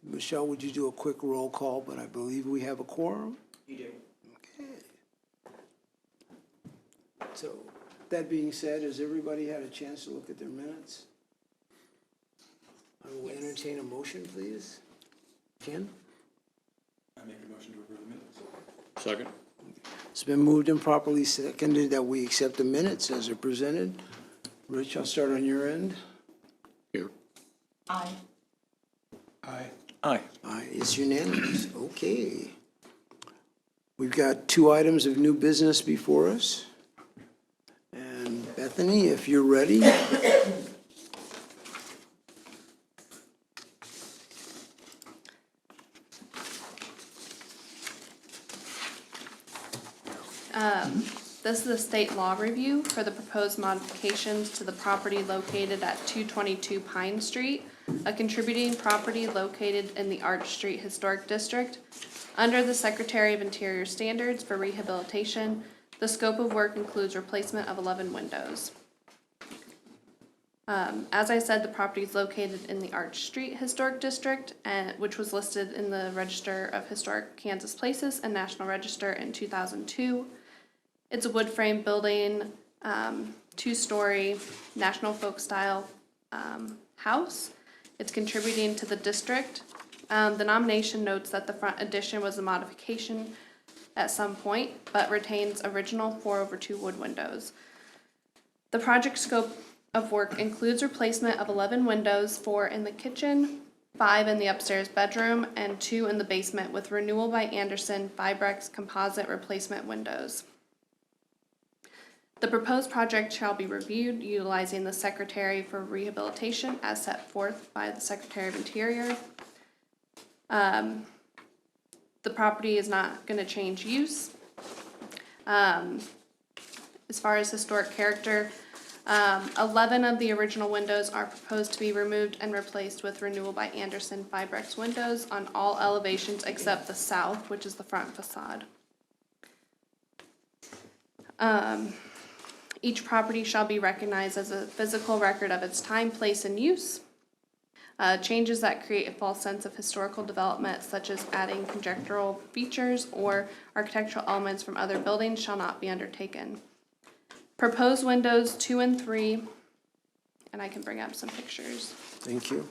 Michelle, would you do a quick roll call? But I believe we have a quorum. You do. Okay. So, that being said, has everybody had a chance to look at their minutes? I will entertain a motion, please. Ken? I make a motion to approve the minutes. Second. It's been moved and properly seconded that we accept the minutes as they're presented. Rich, I'll start on your end. Here. Aye. Aye. Aye. Aye, it's unanimous. Okay. We've got 2 items of new business before us. And Bethany, if you're ready. This is a state law review for the proposed modifications to the property located at 222 Pine Street, a contributing property located in the Arch Street Historic District. Under the Secretary of Interior standards for rehabilitation, the scope of work includes replacement of 11 windows. As I said, the property is located in the Arch Street Historic District, which was listed in the Register of Historic Kansas Places and National Register in 2002. It's a wood frame building, 2-story National Folk Style house. It's contributing to the district. The nomination notes that the front addition was a modification at some point, but retains original 4/2 wood windows. The project scope of work includes replacement of 11 windows, 4 in the kitchen, 5 in the upstairs bedroom, and 2 in the basement with renewal by Andersen Fibrex composite replacement windows. The proposed project shall be reviewed utilizing the Secretary for Rehabilitation as set forth by the Secretary of Interior. The property is not going to change use. As far as historic character, 11 of the original windows are proposed to be removed and replaced with renewal by Andersen Fibrex windows on all elevations except the south, which is the front facade. Each property shall be recognized as a physical record of its time, place, and use. Changes that create a false sense of historical development, such as adding conjectural features or architectural elements from other buildings, shall not be undertaken. Proposed windows 2 and 3, and I can bring up some pictures. Thank you.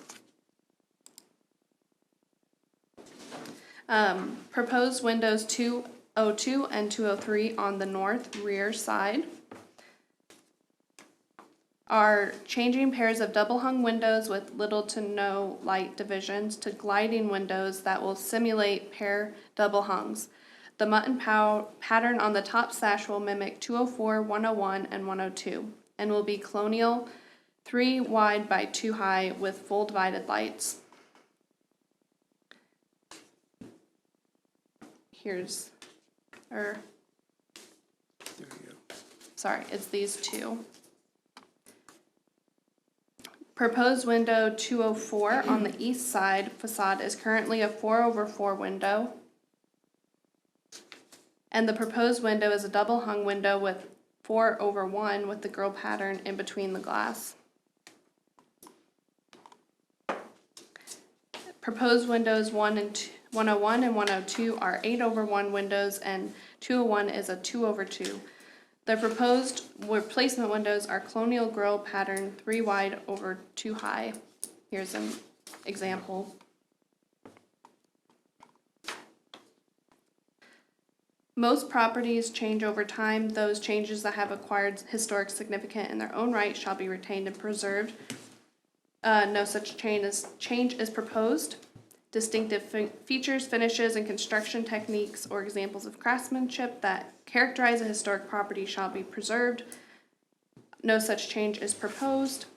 Proposed windows 202 and 203 on the north rear side are changing pairs of double hung windows with little to no light divisions to gliding windows that will simulate pair double hungs. The mutton pattern on the top sash will mimic 204, 101, and 102, and will be colonial, 3 wide by 2 high with full divided lights. There you go. Sorry, it's these 2. Proposed window 204 on the east side facade is currently a 4/4 window. And the proposed window is a double hung window with 4/1 with the girl pattern in between the glass. Proposed windows 101 and 102 are 8/1 windows, and 201 is a 2/2. The proposed replacement windows are colonial grill pattern 3 wide over 2 high. Here's an example. Most properties change over time. Those changes that have acquired historic significance in their own right shall be retained and preserved. No such change is proposed. Distinctive features, finishes, and construction techniques or examples of craftsmanship that characterize a historic property shall be preserved. No such change is proposed.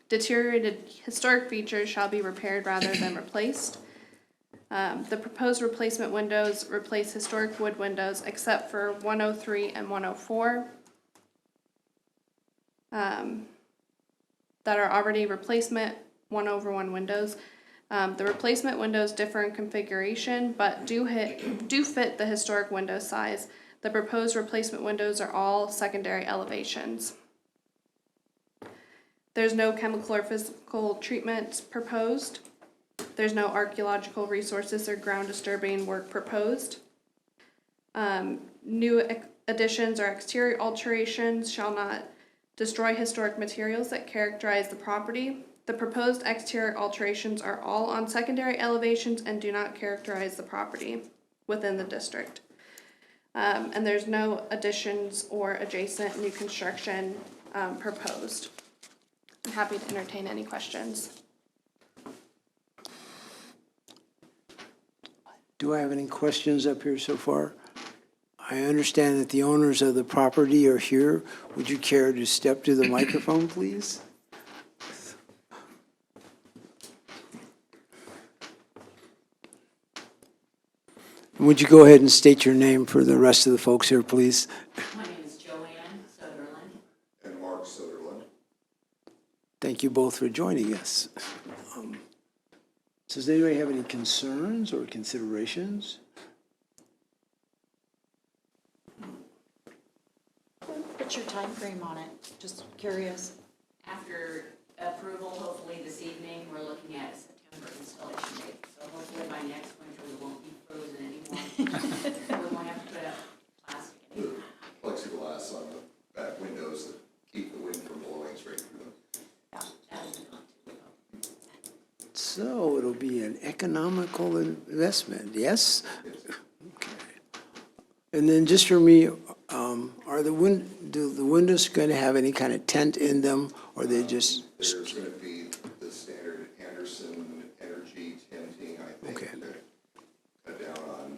Deteriorated historic features shall be repaired rather than replaced. The proposed replacement windows replace historic wood windows except for 103 and 104 that are already replacement 1/1 windows. The replacement windows differ in configuration, but do fit the historic window size. The proposed replacement windows are all secondary elevations. There's no chemical or physical treatment proposed. There's no archaeological resources or ground disturbing work proposed. New additions or exterior alterations shall not destroy historic materials that characterize the property. The proposed exterior alterations are all on secondary elevations and do not characterize the property within the district. And there's no additions or adjacent new construction proposed. I'm happy to entertain any questions. Do I have any questions up here so far? I understand that the owners of the property are here. Would you care to step to the microphone, please? Would you go ahead and state your name for the rest of the folks here, please? My name is Joanne Soderlund. And Mark Sutherland. Thank you both for joining us. Does anybody have any concerns or considerations? What's your time frame on it? Just curious. After approval, hopefully this evening, we're looking at a September installation date. So hopefully by next winter, we won't be frozen anymore. We won't have to put up plastic The anymore. plexiglass on the back windows that keep the wind from blowing straight through them. That is not too bad. So it'll be an economical investment, yes? Okay. And then just for me, are do the windows going to have any kind of tent in them, or they just? There's going to be the standard Anderson energy tinting, I think, Okay. to cut down on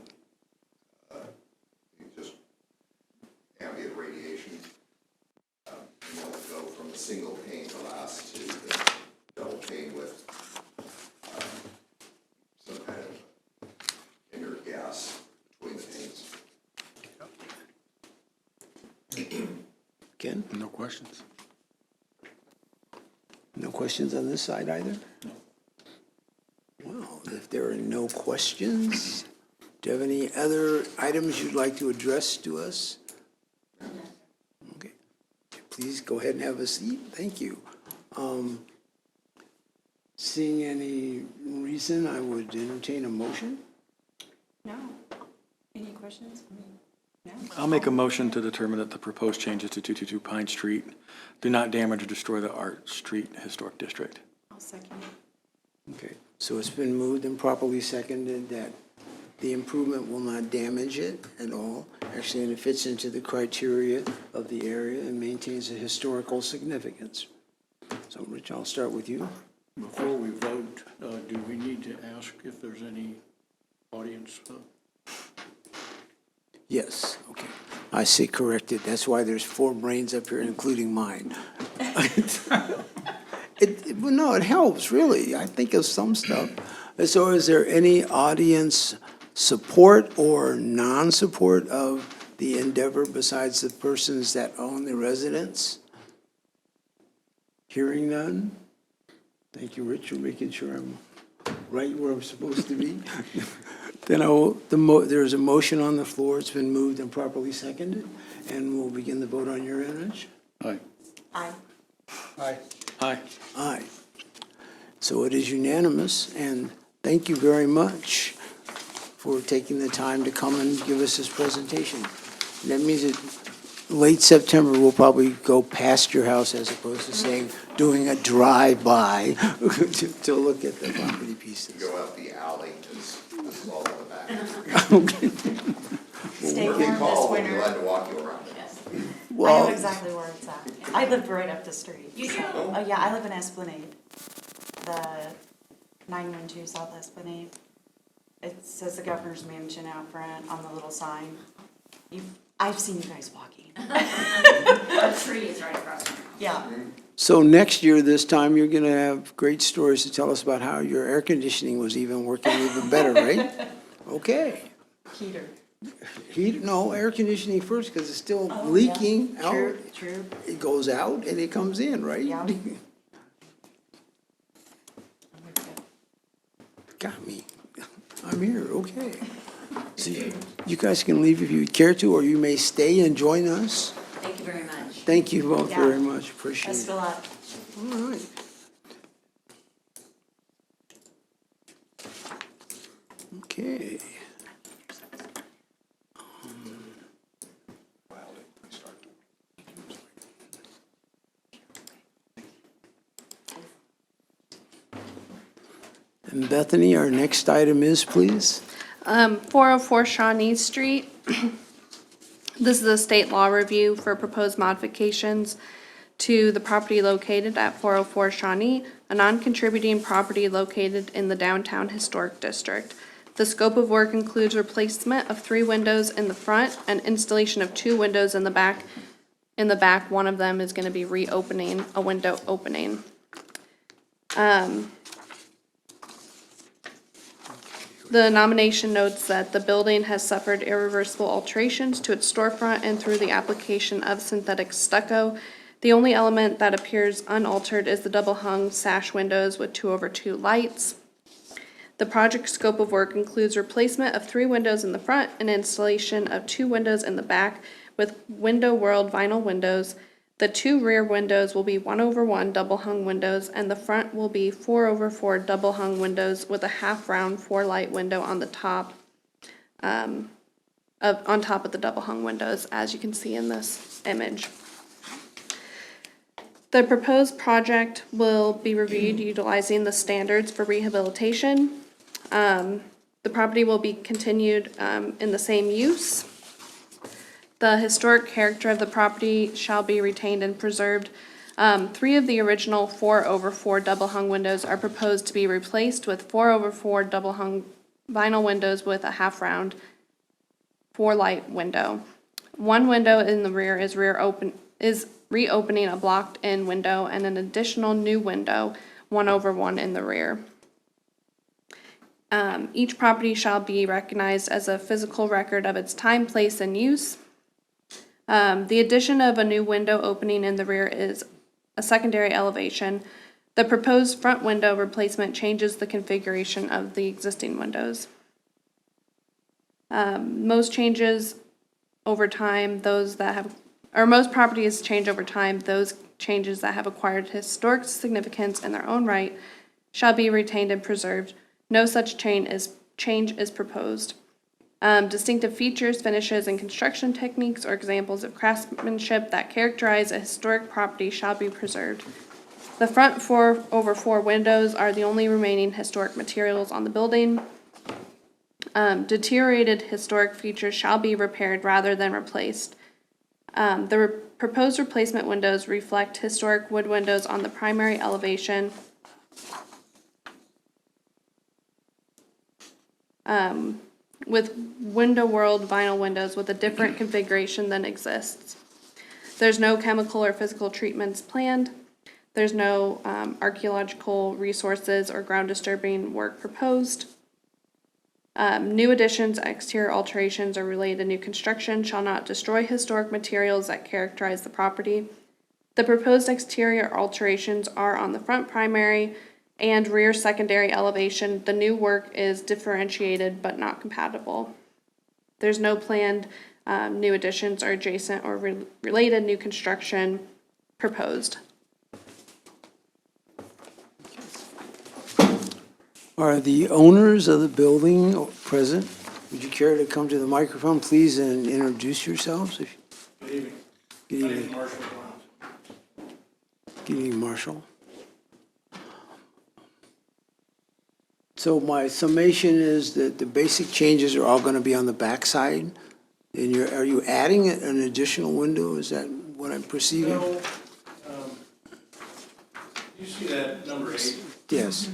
just ambient radiation. And then we'll go from a single pane glass to the double pane with some kind of inert gas between the panes. Ken? No questions. No questions on this side either? Well, if there are no questions, do you have any other items you'd like to address to us? Okay. Please go ahead and have a seat. Thank you. Seeing any reason, I would entertain a motion. No. Any questions? No. I'll make a motion to determine that the proposed changes to 222 Pine Street do not damage or destroy the Art Street Historic District. I'll second it. Okay, so it's been moved and properly seconded that the improvement will not damage it at all. Actually, and it fits into the criteria of the area and maintains a historical significance. So, Rich, I'll start with you. Before we vote, do we need to ask if there's any audience? Yes, okay. I say corrected. That's why there's 4 brains up here, including mine. Well, no, it helps, really. I think of some stuff. So is there any audience support or non-support of the endeavor besides the persons that own the residence? Hearing none? Thank you, Rich, for making sure I'm right where I'm supposed to be. Then there's a motion on the floor. It's been moved and properly seconded, and we'll begin the vote on your end, Rich. Aye. Aye. Aye. Aye. Aye. So it is unanimous, and thank you very much for taking the time to come and give us this presentation. That means that late September, we'll probably go past your house as opposed to saying, doing a drive-by to look at the property pieces. Go out the alley, because this is all in the back. Stay If warm you this call, we'll be glad winter. to walk you around. Yes. I Well, know exactly where it's at. I live right up the street. You do? Oh, yeah, I live in Esplanade. The 912 South Esplanade. It says the governor's mansion out front on the little sign. I've seen you guys walking. Our tree is right across from your house. Yeah. so next year, this time, you're going to have great stories to tell us about how your air conditioning was even working even better, right? Okay. Heater. No, air conditioning first, because it's still Oh, leaking yeah. out. True, true. It goes out and it comes in, right? Yeah. Got me. I'm here, okay. So you guys can leave if you care to, or you may stay and join us. Thank you very much. Thank you both Yeah. very much, appreciate Best it. of luck. All right. Okay. And Bethany, our next item is, please? 404 Shawnee Street. This is a state law review for proposed modifications to the property located at 404 Shawnee, a non-contributing property located in the downtown historic district. The scope of work includes replacement of 3 windows in the front and installation of 2 windows in the back. In the back, one of them is going to be reopening, a window opening. The nomination notes that the building has suffered irreversible alterations to its storefront and through the application of synthetic stucco. The only element that appears unaltered is the double-hung sash windows with 2/2 lights. The project scope of work includes replacement of 3 windows in the front and installation of 2 windows in the back with Window World vinyl windows. The 2 rear windows will be 1/1 double-hung windows, and the front will be 4/4 double-hung windows with a half-round 4-light window on the top, on top of the double-hung windows, as you can see in this image. The proposed project will be reviewed utilizing the standards for rehabilitation. The property will be continued in the same use. The historic character of the property shall be retained and preserved. 3 of the original 4/4 double-hung windows are proposed to be replaced with 4/4 double-hung vinyl windows with a half-round 4-light window. 1 window in the rear is reopening a blocked-in window, and an additional new window, 1/1 in the rear. Each property shall be recognized as a physical record of its time, place, and use. The addition of a new window opening in the rear is a secondary elevation. The proposed front window replacement changes the configuration of the existing windows. Most changes over time, most properties change over time. Those changes that have acquired historic significance in their own right shall be retained and preserved. No such change is proposed. Distinctive features, finishes, and construction techniques or examples of craftsmanship that characterize a historic property shall be preserved. The front 4/4 windows are the only remaining historic materials on the building. Deteriorated historic features shall be repaired rather than replaced. The proposed replacement windows reflect historic wood windows on the primary elevation. With Window World vinyl windows with a different configuration than exists. There's no chemical or physical treatments planned. There's no archaeological resources or ground disturbing work proposed. New additions, exterior alterations, or related new construction shall not destroy historic materials that characterize the property. The proposed exterior alterations are on the front primary and rear secondary elevation. The new work is differentiated but not compatible. There's no planned new additions or adjacent or related new construction proposed. Are the owners of the building present? Would you care to come to the microphone, please, and introduce yourselves? Good evening. Good My name is evening. Marshall Brown. Good evening, Marshall. So my summation is that the basic changes are all going to be on the backside? And are you adding an additional window? Is that what I'm perceiving? So, you see that number 8? Yes.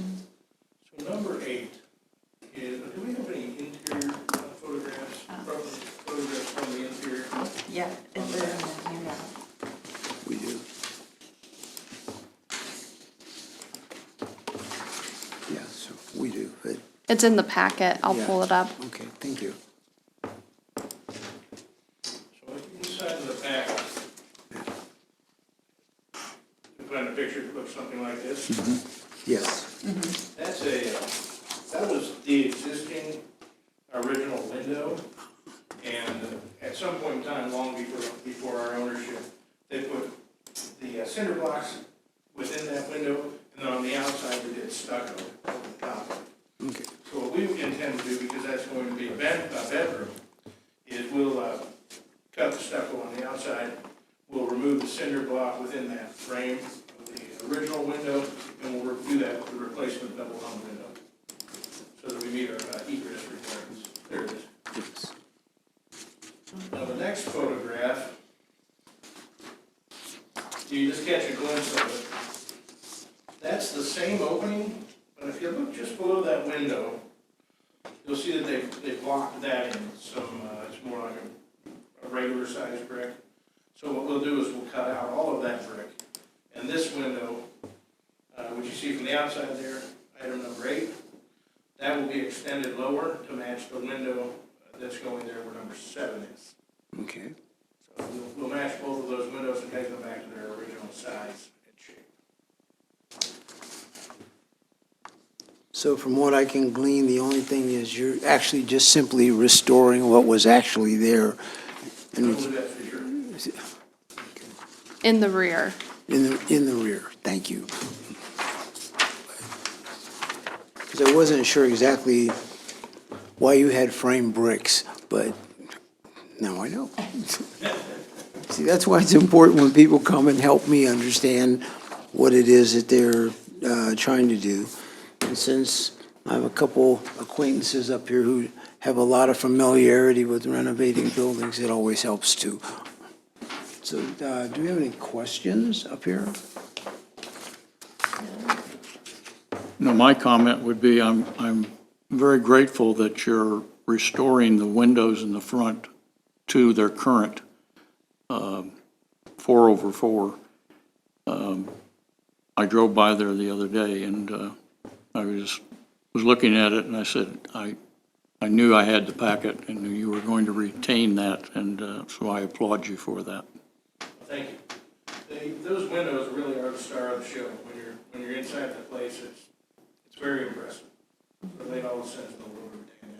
So number 8 is, do we have any interior photographs, photographs from the interior? Yeah, they're in the handout. We do. Yeah, so we do, but, It's in the packet. I'll Yeah. pull it up. okay, thank you. So inside of the packet, you find a picture that looks something like this. Yes. That's that was the existing original window, and at some point in time, long before our ownership, they put the cinder blocks within that window, and then on the outside, they did stucco over the top of it. Okay. So what we intend to do, because bedroom is we'll cut the stucco on the outside. We'll remove the cinder block within that frame of the original window, and we'll do that with the replacement double hung window, so that we meet our egress requirements. There it is. Now, the next photograph, you just catch a glimpse of it. That's the same opening, but if you look just below that window, you'll see that they've blocked that in some, it's more like a regular sized brick. So what we'll do is we'll cut out all of that brick. And this window, which you see from the outside there, item number 8, that will be extended lower to match the window that's going there where number 7 is. Okay. So we'll match both of those windows and take them back to their original size and shape. So from what I can glean, the only thing is you're actually just simply restoring what was actually there I'll do that for sure. In the rear. in the rear. Thank you. Because I wasn't sure exactly why you had framed bricks, but now I know. See, that's why it's important when people come and help me understand what it is that they're trying to do. And since I have a couple acquaintances up here who have a lot of familiarity with renovating buildings, it always helps too. So, do we have any questions up here? No, my comment would be, I'm very grateful that you're restoring the windows in the front to their current 4/4. I drove by there the other day, and I was looking at it, and I said, I knew I had the packet, and knew you were going to retain that, and so I applaud you for that. Thank you. Those windows really are the star of the show. When you're inside the place, it's very impressive. It made all the sense in the world to retain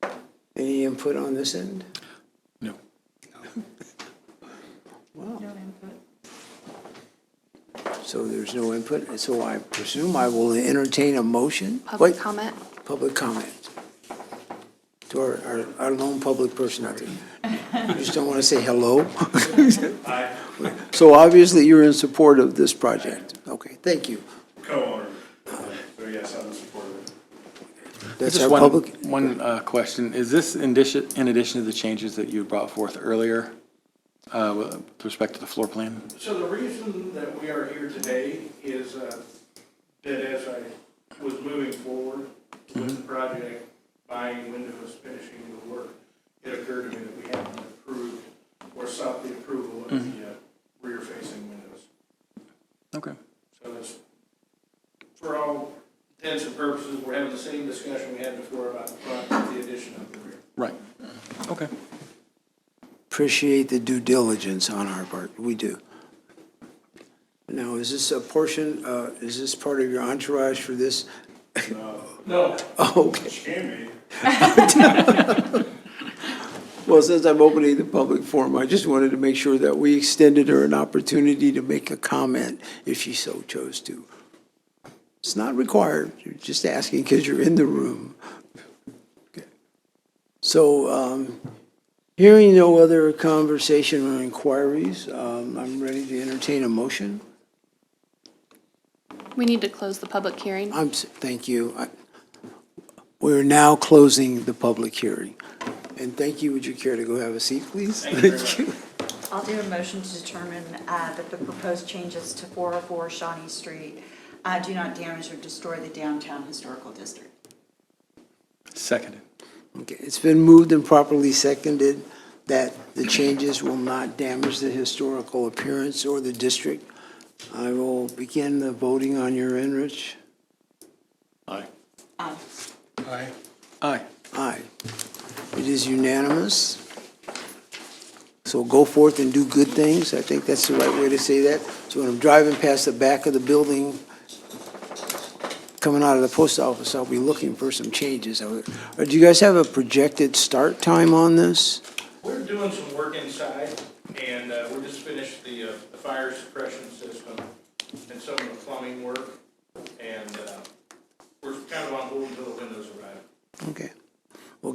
that look. Any input on this end? No. Wow. No input. So there's no input, so I presume I will entertain a motion. Public Wait, comment. public comment. To our lone public person out there. You just don't want to say hello? Aye. So obviously you're in support of this project. Okay, thank you. Co-owner, so yes, I'm in support of it. That's Just our one- public. One question, is this in addition to the changes that you brought forth earlier with respect to the floor plan? So the reason that we are here today is that as I was moving forward with the project, buying windows, finishing the work, it occurred to me that we hadn't approved or sought the approval of the rear-facing windows. Okay. So it's, for all intents and purposes, we're having the same discussion we had before about the front with the addition of the rear. Right. Okay. Appreciate the due diligence on our part. We do. Now, is this a portion, is this part of your entourage for this? No, Oh, okay. Which can be. Well, since I'm opening the public forum, I just wanted to make sure that we extended her an opportunity to make a comment if she so chose to. It's not required, you're just asking because you're in the room. Okay. So, hearing no other conversation or inquiries, I'm ready to entertain a motion. We need to close the public hearing. Thank you. We're now closing the public hearing. And thank you. Would you care to go have a seat, please? Thank you very much. I'll do a motion to determine that the proposed changes to 404 Shawnee Street do not damage or destroy the downtown historical district. Seconded. Okay, it's been moved and properly seconded that the changes will not damage the historical appearance or the district. I will begin the voting on your end, Rich. Aye. Aye. Aye. Aye. Aye. It is unanimous. So go forth and do good things. I think that's the right way to say that. So when I'm driving past the back of the building, coming out of the post office, I'll be looking for some changes. Do you guys have a projected start time on this? We're doing some work inside, and we just finished the fire suppression system and some of the plumbing work, and we're kind of on hold until the winter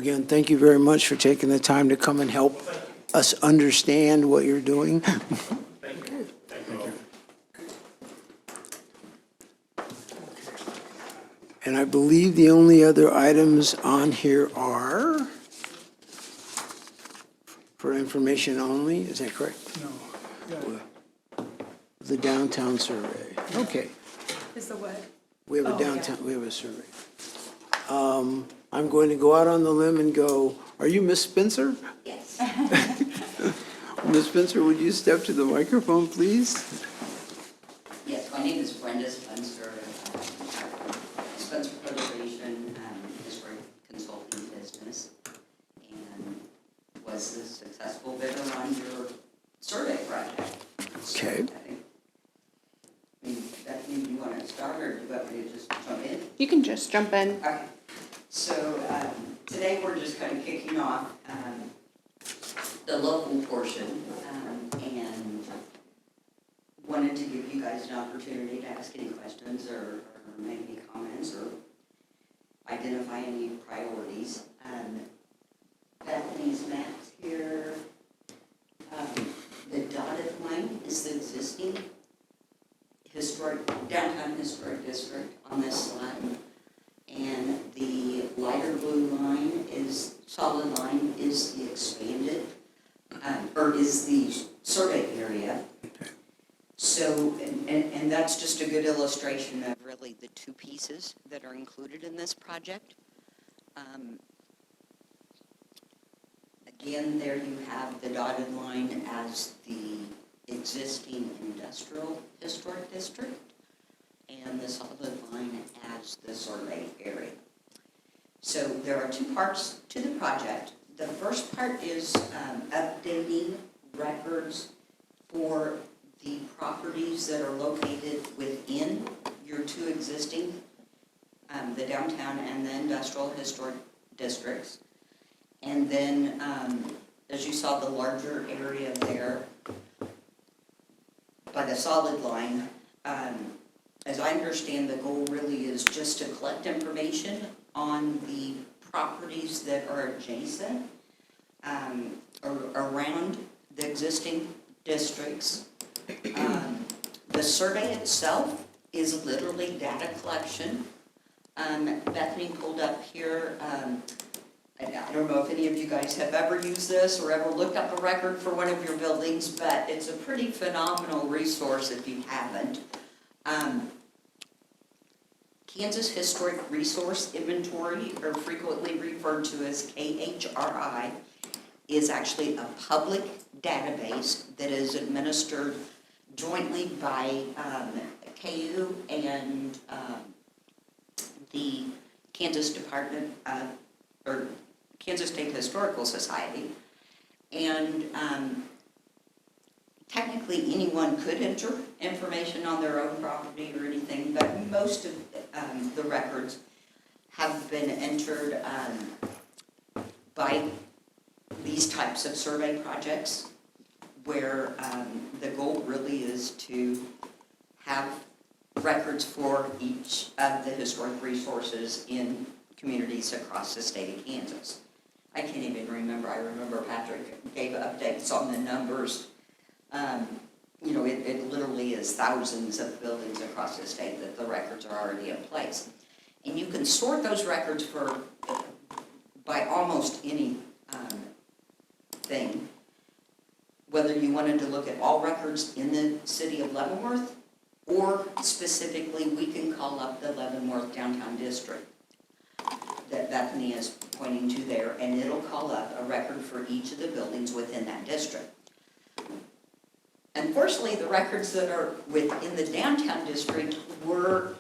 again, thank you very much for taking the time to come and help us understand what you're doing. Thank you. Thank you all. And I believe the only other items on here are for information only, is that correct? No. The downtown survey, okay. Is the what? We have a Oh, yeah. downtown, we have a survey. I'm going to go out on the limb and go, are you Miss Spencer? Yes. Miss Spencer, would you step to the microphone, please? Yes, my name is Brenda Spencer, Spencer Preservation, Historic Consulting Business, and was a successful bidder on your survey project. So Okay. I think, Bethany, do you want to start, or do you want me to just jump in? You can just jump in. Okay, so today we're just kind of kicking off the local portion and wanted to give you guys an opportunity to ask any questions or make any comments or identify any priorities. Bethany's maps here, the dotted line is the existing downtown historic district on this slide. And the lighter blue line solid line is the expanded, or is the survey area. So, and that's just a good illustration of really the two pieces that are included in this project. Again, there you have the dotted line as the existing industrial historic district, and the solid line as the survey area. So there are two parts to the project. The first part is updating records for the properties that are located within your two existing, the downtown and the industrial historic districts. And then, as you saw, the larger area there by the solid line, as I understand, the goal really is just to collect information on the properties that are adjacent or around the existing districts. The survey itself is literally data collection. Bethany pulled up here, I don't know if any of you guys have ever used this or ever looked up a record for one of your buildings, but it's a pretty phenomenal resource if you haven't. Kansas Historic Resource Inventory, or frequently referred to as KHRI, is actually a public database that is administered jointly by KU and the Kansas Department or Kansas State Historical Society. And technically anyone could enter information on their own property or anything, but most of the records have been entered by these types of survey projects where the goal really is to have records for each of the historic resources in communities across the state of Kansas. I can't even remember. I remember Patrick gave updates on the numbers. It literally is thousands of buildings across the state that the records are already in place. And you can sort those records by almost any thing. Whether you wanted to look at all records in the city of Leavenworth, or specifically, we can call up the Leavenworth downtown district that Bethany is pointing to there, and it'll call up a record for each of the buildings within that district. Unfortunately, the records that are within the downtown district were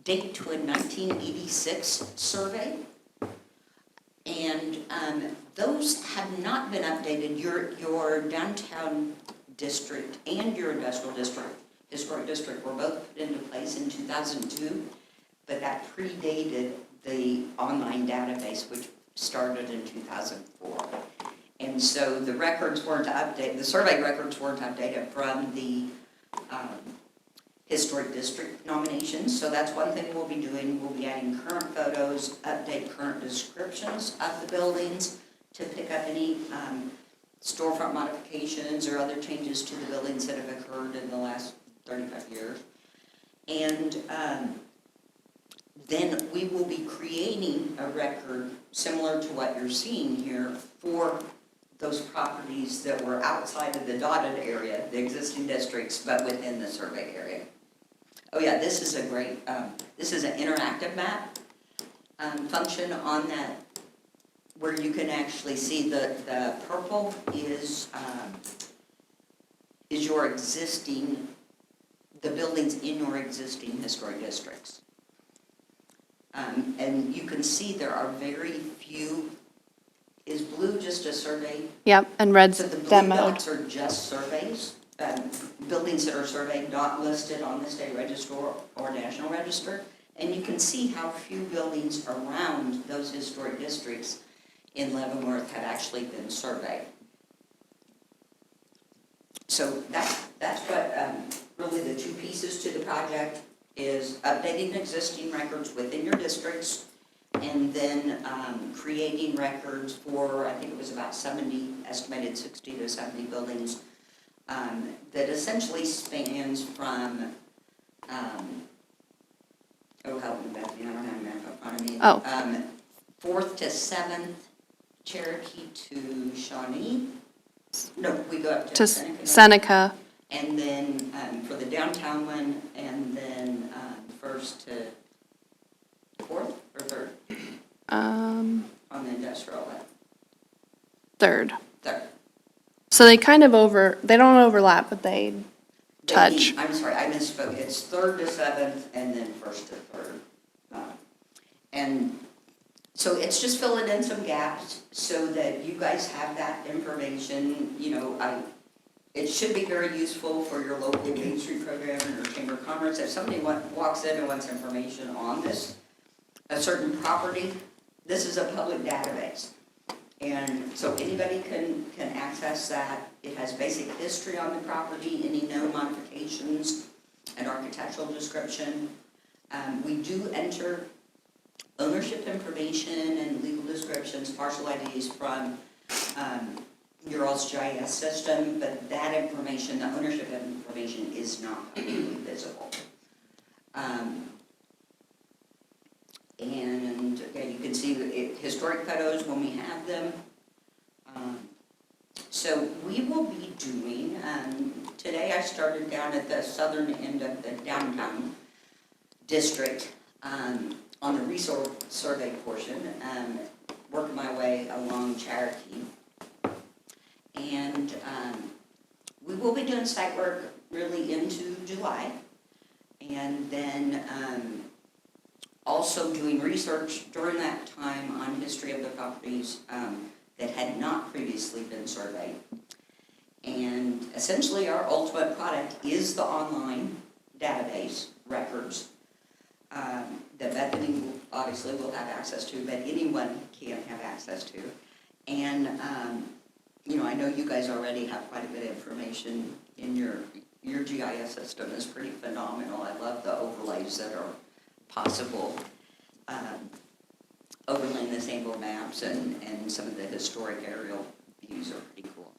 dated to a 1986 survey, and those have not been updated. Your downtown district and your industrial district, historic district, were both put into place in 2002, but that predated the online database, which started in 2004. And so the records weren't updated, the survey records weren't updated from the historic district nominations. So that's one thing we'll be doing. We'll be adding current photos, update current descriptions of the buildings to pick up any storefront modifications or other changes to the buildings that have occurred in the last 35 years. And then we will be creating a record similar to what you're seeing here for those properties that were outside of the dotted area, the existing districts, but within the survey area. Oh yeah, this is a great, this is an interactive map function on that, where you can actually see the purple is your existing, the buildings in your existing historic districts. And you can see there are very few. Is blue just a survey? Yep, and red's So the blue demoed. dots are just surveys, buildings that are surveyed, not listed on the state register or national register. And you can see how few buildings around those historic districts in Leavenworth have actually been surveyed. So that's what really the two pieces to the project is: updating existing records within your districts, and then creating records for, I think it was about 70, estimated 60 to 70 buildings that essentially spans from, help me, Bethany, I don't have a map in front of me. Oh. 4th to 7th, Cherokee to Shawnee. No, we go up to To Seneca. Seneca. And then for the downtown one, and then 1st to 4th or 3rd on the industrial one. Third. 3rd. So they kind of they don't overlap, but they touch. I'm sorry, I misspoke. It's 3rd to 7th and then 1st to 3rd. And so it's just filling in some gaps so that you guys have that information. You know, it should be very useful for your local Main Street program or Chamber of Commerce. If somebody walks in and wants information on this, a certain property, this is a public database. And so anybody can access that. It has basic history on the property, any known modifications, an architectural description. We do enter ownership information and legal descriptions, parcel IDs from your all's GIS system, but that information, the ownership information, is not publicly visible. And yeah, you can see historic photos when we have them. So we will be doing, today I started down at the southern end of the downtown district on the resource survey portion, working my way along Cherokee. And we will be doing site work really into July. And then also doing research during that time on history of the properties that had not previously been surveyed. And essentially our ultimate product is the online database records that Bethany obviously will have access to, but anyone can have access to. And you know, I know you guys already have quite a bit of information in your GIS system is pretty phenomenal. I love the overlays that are possible, overlaying the sample maps and some of the historic aerial views are pretty cool.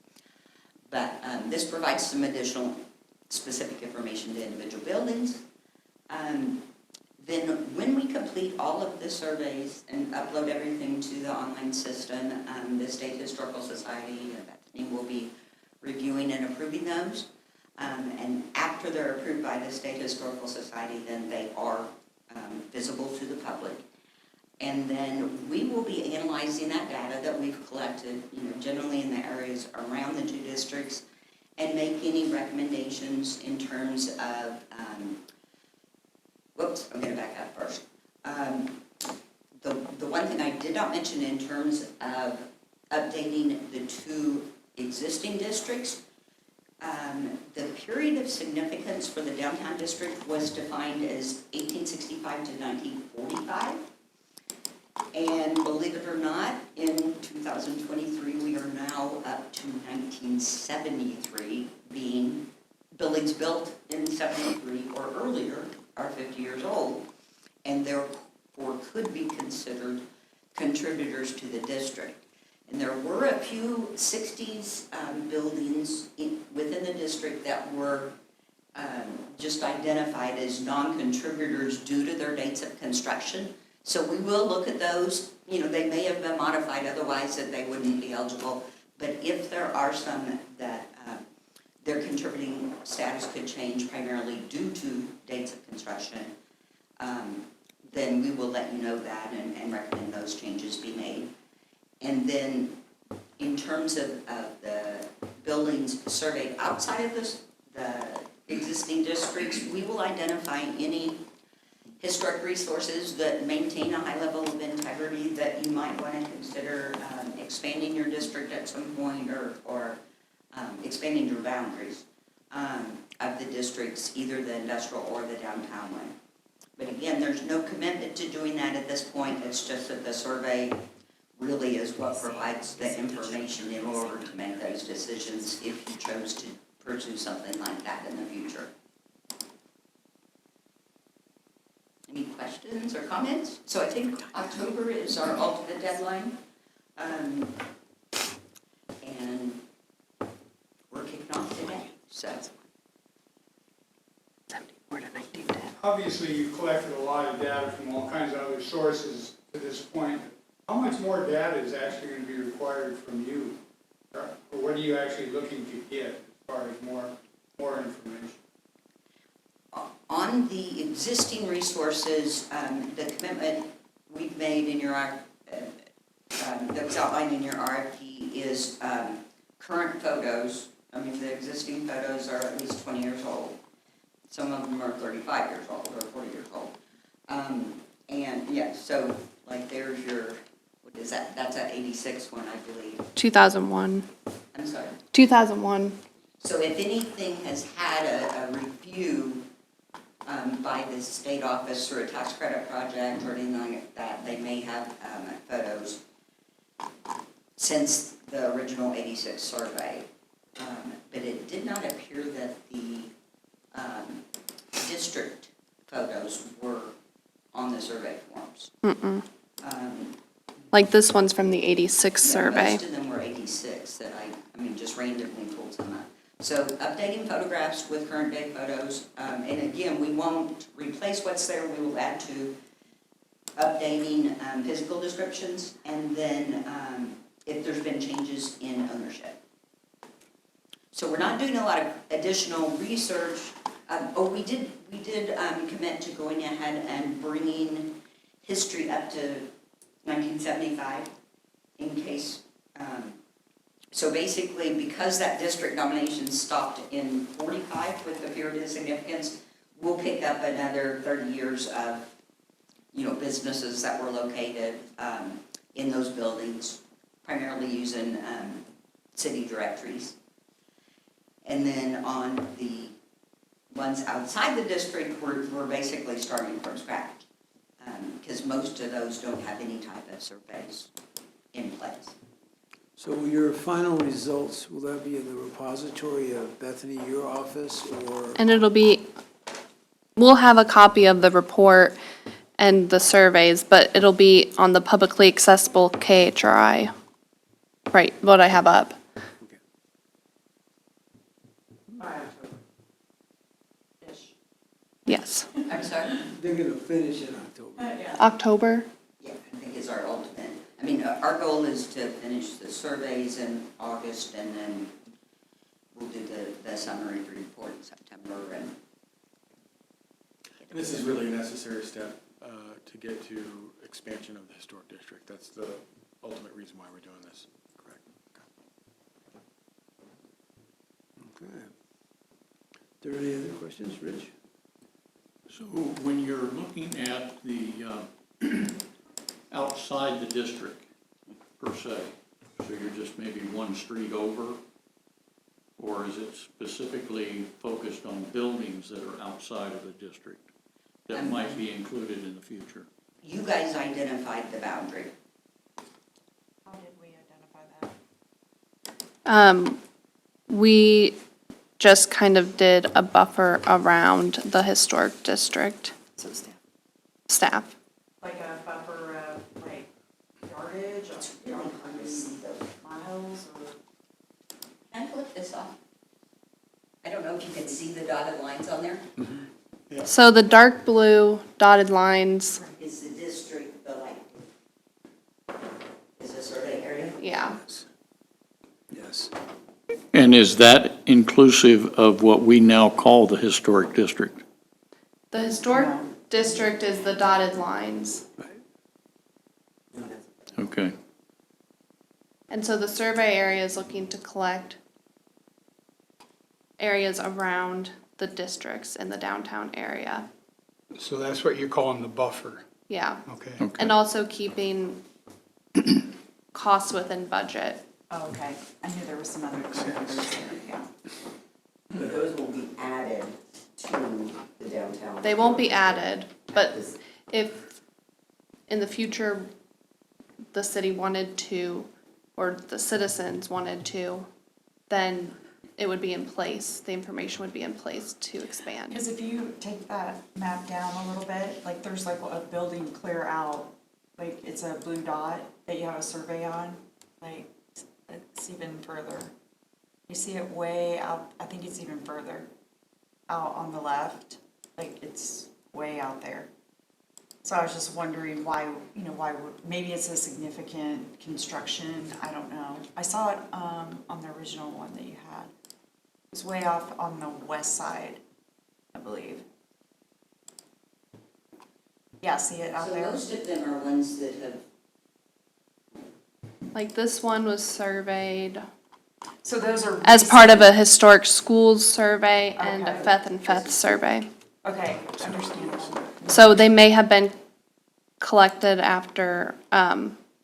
But this provides some additional specific information to individual buildings. Then when we complete all of the surveys and upload everything to the online system, the State Historical Society and Bethany will be reviewing and approving those. And after they're approved by the State Historical Society, then they are visible to the public. And then we will be analyzing that data that we've collected, you know, generally in the areas around the two districts, and make any recommendations in terms of, I'm going to back up first. The one thing I did not mention in terms of updating the two existing districts, the period of significance for the downtown district was defined as 1865 to 1945. And believe it or not, in 2023, we are now up to 1973, being buildings built in 73 or earlier. 50 years old, and therefore could be considered contributors to the district. And there were a few 60s buildings within the district that were just identified as non-contributors due to their dates of construction. So we will look at those. You know, they may have been modified otherwise that they wouldn't be eligible. But if there are some that their contributing status could change primarily due to dates of construction, then we will let you know that and recommend those changes be made. And then in terms of the buildings surveyed outside of the existing districts, we will identify any historic resources that maintain a high level of integrity that you might want to consider expanding your district at some point or expanding your boundaries of the districts, either the industrial or the downtown one. But again, there's no commitment to doing that at this point. It's just that the survey really is what provides the information in order to make those decisions if you chose to pursue something like that in the future. Any questions or comments? So I think October is our ultimate deadline. And we're kicking off today, so. Obviously, you've collected a lot of data from all kinds of other sources to this point. How much more data is actually going to be required from you? Or what are you actually looking to get as far as more information? On the existing resources, the commitment we've made in your, that was outlined in your RFP is current photos. I mean, the existing photos are at least 20 years old. Some of them are 35 years old or 40 years old. And yeah, so like there's your, what is that? That's an 86 one, I believe. 2001. I'm sorry. 2001. So if anything has had a review by the state office or a tax credit project or anything like that, they may have photos since the original 86 survey. But it did not appear that the district photos were on the survey forms. Like this one's from the 86 survey. Most of them were 86 that I mean, just randomly pulled some up. So updating photographs with current day photos. And again, we won't replace what's there. We will add to updating physical descriptions. And then if there's been changes in ownership. So we're not doing a lot of additional research. We did commit to going ahead and bringing history up to 1975 in case. So basically, because that district nomination stopped in 45 with the period of significance, we'll pick up another 30 years of, businesses that were located in those buildings, primarily using city directories. And then on the ones outside the district, we're basically starting from scratch because most of those don't have any type of surveys in place. So your final results, will that be in the repository of Bethany, your office, or? And we'll have a copy of the report and the surveys, but it'll be on the publicly accessible KHRI, right, what I have up. Yes. I'm sorry? They're going to finish in October. October? Yeah, I think is our ultimate. I mean, our goal is to finish the surveys in August and then we'll do the summary report in September and. This is really a necessary step to get to expansion of the historic district. That's the ultimate reason why we're doing this. Correct. Okay. Are there any other questions, Rich? So when you're looking at the outside the district per se, so you're just maybe one street over, or is it specifically focused on buildings that are outside of the district that might be included in the future? You guys identified the boundary. How did we identify that? We just kind of did a buffer around the historic district. So staff. Staff. Like a buffer of like yardage or Really hard to see though. miles or? Can I flip this off? I don't know if you can see the dotted lines on there. So the dark blue dotted lines, Is the district, the like, is the survey area? yeah. Yes. And is that inclusive of what we now call the historic district? The historic No. district is the dotted lines. Okay. And so the survey area is looking to collect areas around the districts in the downtown area. So that's what you're calling the buffer, Yeah. okay? Okay. And also keeping costs within budget. Oh, okay. I knew there was some other parameters there, yeah. But those will be added to the downtown. They won't be added, but if in the future the city wanted to, or the citizens wanted to, then it would be in place, the information would be in place to expand. Because if you take that map down a little bit, like there's like a building clear out, like it's a blue dot that you have a survey on, like it's even further. You see it way out, I think it's even further out on the left, like it's way out there. So I was just wondering why, maybe it's a significant construction, I don't know. I saw it on the original one that you had. It's way off on the west side, I believe. Yeah, see it out So there? most of them are ones that have, Like this one was surveyed So those are. as part of a historic schools survey and a Okay. Feth and Feth survey. Okay, understandable. So they may have been collected after,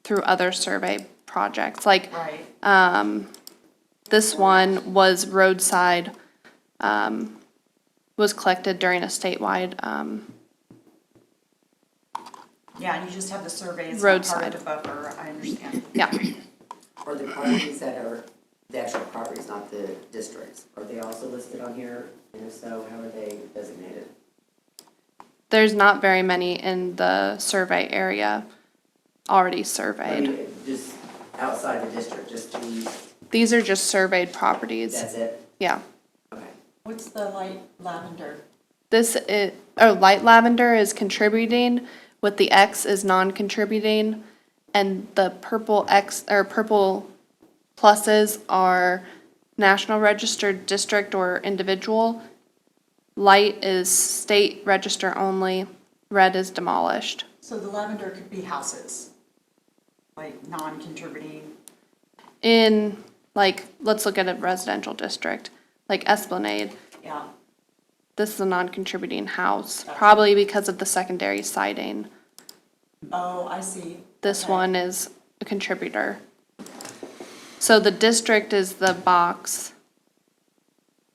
through other survey projects, like, Right, this one was roadside, was collected during a statewide, yeah, and you just have the survey, it's not part Roadside. of the buffer, I understand. yeah. Or the properties that are, the actual properties, not the districts, are they also listed on here? And if so, how are they designated? There's not very many in the survey area already I surveyed. mean, just outside the district, just these, These are just surveyed properties, that's it? yeah. Okay. What's the light lavender? This is, light lavender is contributing, with the X is non-contributing, and the purple X, or purple pluses are National Registered District or individual. Light is state register only, red is demolished. So the lavender could be houses, like non-contributing. In, like, let's look at a residential district, like Esplanade. Yeah, This is a non-contributing house, Gotcha. probably because of the secondary siding. oh, I see. This Okay. one is a contributor. So the district is the box.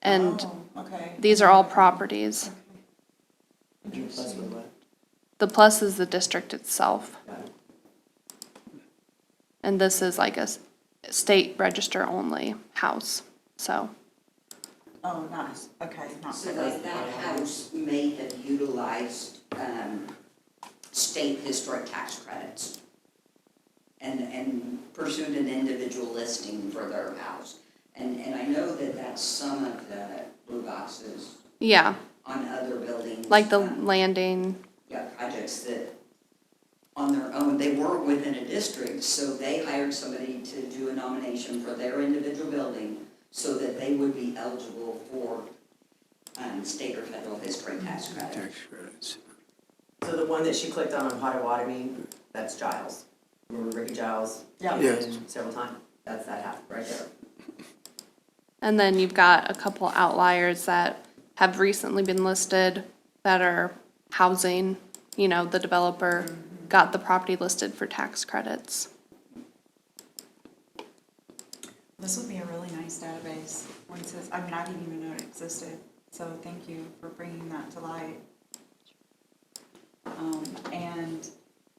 And Oh, okay. these are all properties. And the plus with what? The plus is the district itself. Got it. And this is like a state register only house, so. Oh, nice, okay, not so really. that house may have utilized, state historic tax credits and pursued an individual listing for their house. And I know that that's some of the blue boxes Yeah, on other buildings. like the landing, Yeah, projects that on their own, they were within a district, so they hired somebody to do a nomination for their individual building so that they would be eligible for, state or federal historic tax credit. Tax credits. So the one that she clicked on Potawatomi, that's Giles. Remember Ricky Giles? Yeah. Came Yes. in several times, that's that half right there. and then you've got a couple outliers that have recently been listed that are housing, the developer got the property listed for tax credits. This would be a really nice database, when it says, I didn't even know it existed, so thank you for bringing that to light. And,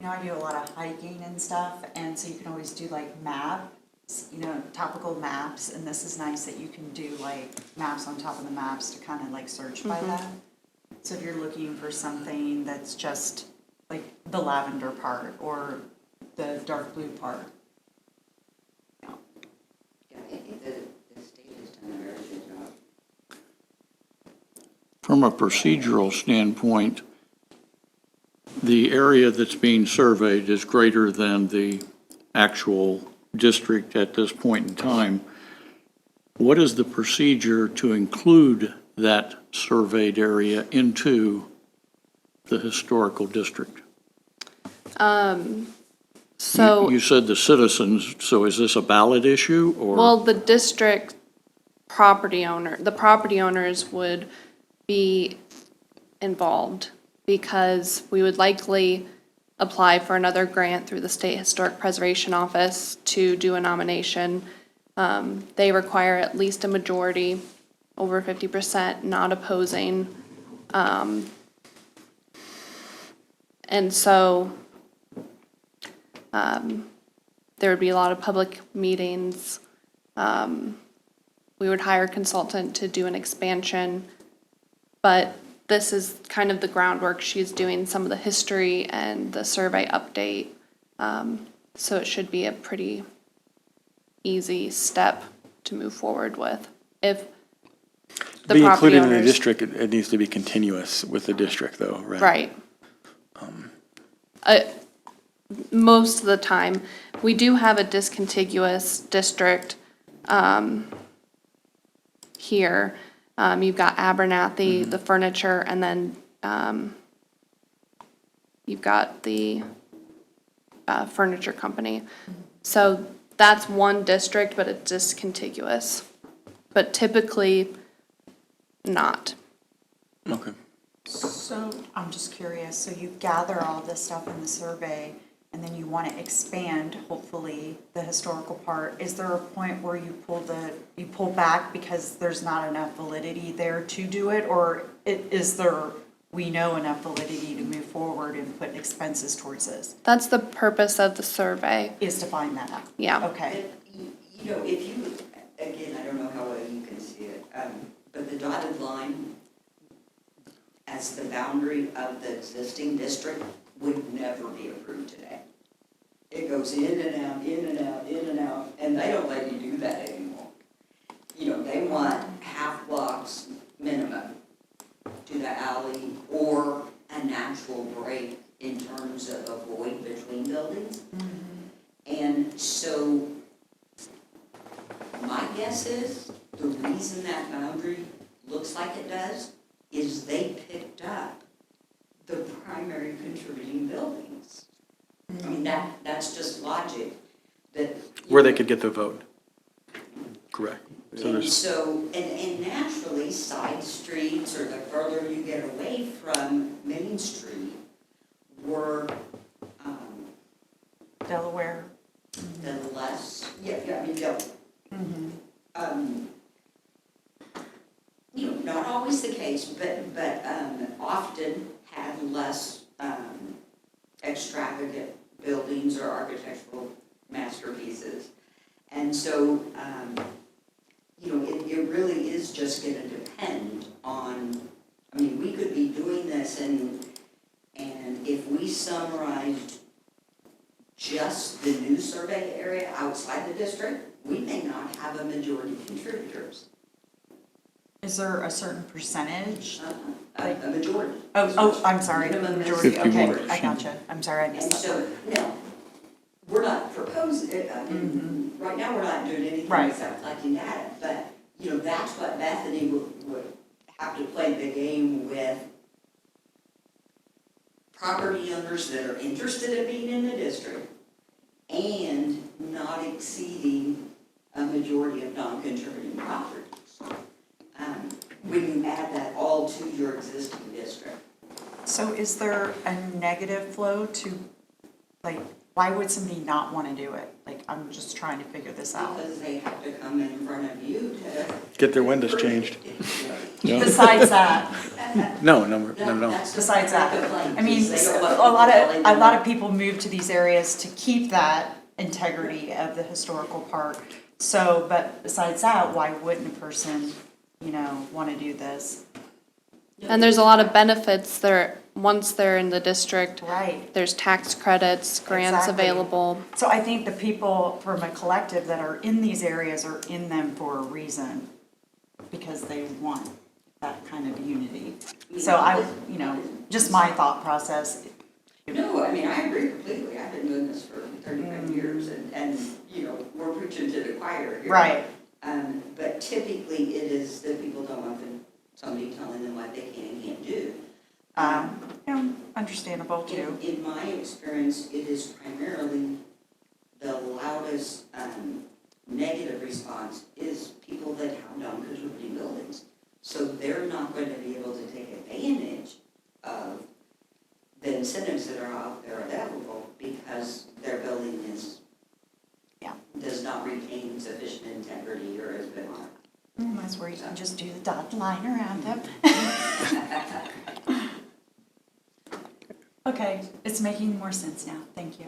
I do a lot of hiking and stuff, and so you can always do like maps, topical maps, and this is nice that you can do like maps on top of the maps to kind of like search by that. So if you're looking for something that's just like the lavender part or the dark blue part. Yeah, I think the state has done a very good job. From a procedural standpoint, the area that's being surveyed is greater than the actual district at this point in time. What is the procedure to include that surveyed area into the historical district? So. You said the citizens, so is this a ballot issue, or? Well, the district the property owners would be involved because we would likely apply for another grant through the State Historic Preservation Office to do a nomination. They require at least a majority, over 50%, not opposing. And so there would be a lot of public meetings. We would hire a consultant to do an expansion, but this is kind of the groundwork. She's doing some of the history and the survey update. So it should be a pretty easy step to move forward with. If the Be property included in the owners. district, it needs to be continuous with the district though, right? Right. Most of the time, we do have a discontiguous district here. You've got Abernathy, the furniture, and then you've got the furniture company. So that's one district, but it's discontiguous. But typically not. Okay. So I'm just curious, so you gather all this stuff in the survey and then you want to expand, hopefully, the historical part. Is there a point where you pull back because there's not enough validity there to do it? Or is there, we know enough validity to move forward and put expenses towards this? That's the purpose of the survey. Is to find that out? Yeah. Okay. You know, if you, again, I don't know how well you can see it, but the dotted line as the boundary of the existing district would never be approved today. It goes in and out, in and out, in and out, and they don't let you do that anymore. You know, they want half blocks minimum to the alley or a natural break in terms of a void between buildings. And so my guess is the reason that boundary looks like it does is they picked up the primary contributing buildings. I mean, that's just logic that. Where they could get the vote. Correct. So And there's, so, and naturally, side streets or the further you get away from Main Street were, Delaware. the less, I mean, you know, not always the case, but often had less extravagant buildings or architectural masterpieces. And so, you know, it really is just gonna depend on, I mean, we could be doing this and if we summarized just the new survey area outside the district, we may not have a majority of contributors. Is there a certain percentage? A majority. Oh, I'm sorry, Minimum is majority, okay, 51%. I gotcha. I'm sorry, I missed And that so, now, we're not proposing, I mean, right now, we're not doing anything Right. except collecting data, but, you know, that's what Bethany would have to play the game with property owners that are interested in being in the district and not exceeding a majority of non-contributing properties. When you add that all to your existing district. So is there a negative flow to, like, why would somebody not want to do it? Like, I'm just trying to figure this out. Because they have to come in front of you to. get their windows changed. Yeah. Besides that, No, not at all. besides that, I mean, a lot of people move to these areas to keep that integrity of the historical park. So, but besides that, why wouldn't a person, you know, want to do this? And there's a lot of benefits there, once they're in the district. Right. There's tax credits, grants Exactly. available. So I think the people from a collective that are in these areas are in them for a reason, because they want that kind of unity. So I, you know, just my thought process. No, I mean, I agree completely. I've been doing this for 35 years and, you know, we're preaching to the choir here. Right. But typically it is that people don't want somebody telling them what they can and can't do. Yeah, understandable too. In my experience, it is primarily the loudest, negative response is people that have non-contributing buildings. So they're not going to be able to take advantage of the incentives that are out there available because their building does not retain sufficient integrity or has been on. That's where you can just do the dotted line around them. Okay, it's making more sense now. Thank you.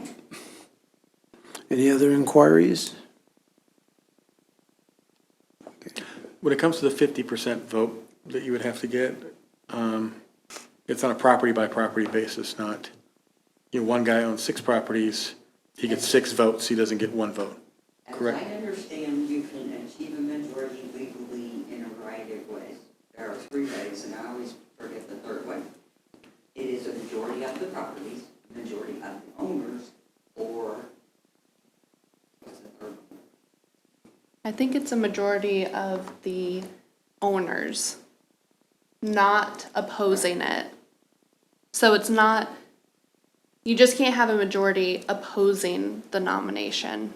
Any other inquiries? When it comes to the 50% vote that you would have to get, it's on a property-by-property basis, not, you know, one guy owns 6 properties, he gets 6 votes, he doesn't get 1 vote. Correct. As I understand, you can achieve a majority legally in a variety of ways. There are 3 ways, and I always forget the third one. It is a majority of the properties, majority of the owners, or what's the third one? I think it's a majority of the owners not opposing it. So it's not, you just can't have a majority opposing the nomination.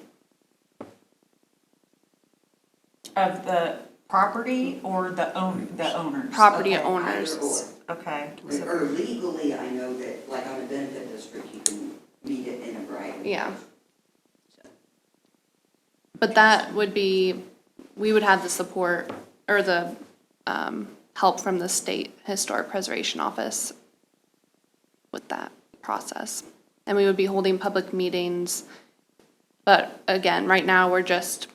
Of the property or the owners? Property Okay, owners. either Okay. or legally, I know that, like on a benefit district, you can meet it in a variety of Yeah. ways. But that would be, we would have the support or the help from the State Historic Preservation Office with that process. And we would be holding public meetings. But again, right now, we're just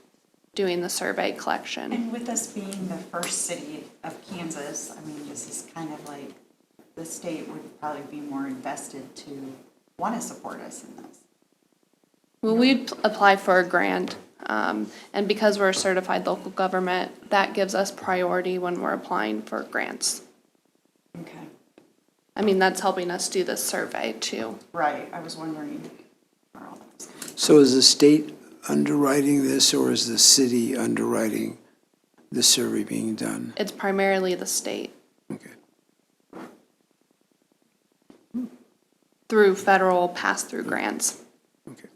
doing the survey collection. And with us being the first city of Kansas, I mean, this is kind of like, the state would probably be more invested to want to support us in this. Well, we'd apply for a grant, and because we're a certified local government, that gives us priority when we're applying for grants. Okay. I mean, that's helping us do this survey too. Right, I was wondering where all that was. So is the state underwriting this, or is the city underwriting the survey being done? It's primarily the state Okay. through federal pass-through grants. Okay.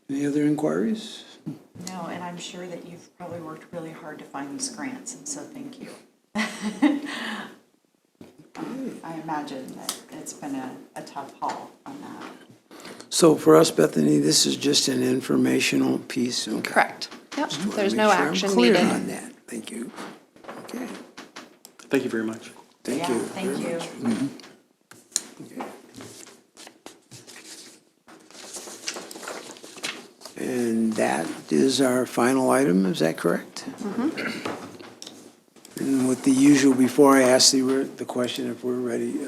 Any other inquiries? No, and I'm sure that you've probably worked really hard to find these grants, and so thank you. I imagine that it's been a tough haul on that. So for us, Bethany, this is just an informational piece. Okay. Correct. Yep, Just wanna there's make no sure I'm action clear needed. on that. Thank you. Okay, Thank you very much. thank Yeah, you. thank very you. much. Okay. And that is our final item, is that correct? And with the usual, before I ask the question, if we're ready,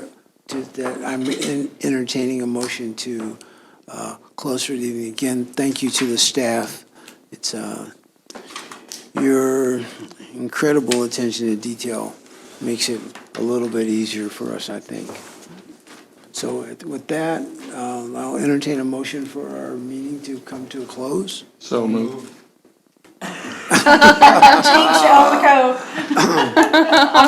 I'm entertaining a motion to close for the evening. Again, thank you to the staff. It's your incredible attention to detail makes it a little bit easier for us, I think. So with that, I'll entertain a motion for our meeting to come to a close. So moved. I'm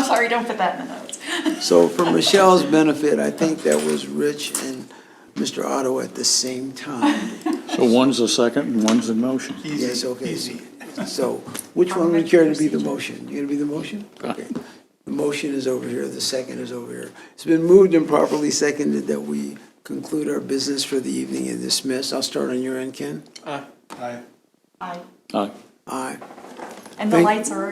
sorry, don't put that in the notes. So for Michelle's benefit, I think that was Rich and Mr. Otto at the same time. So one's a second and one's in motion. Yes, okay. So which one would care to be the motion? You gonna be the motion? Okay. The motion is over here, the second is over here. It's been moved and properly seconded that we conclude our business for the evening and dismiss. I'll start on your end, Ken. Aye. Aye. Aye. Aye. Aye. And the Thank- lights are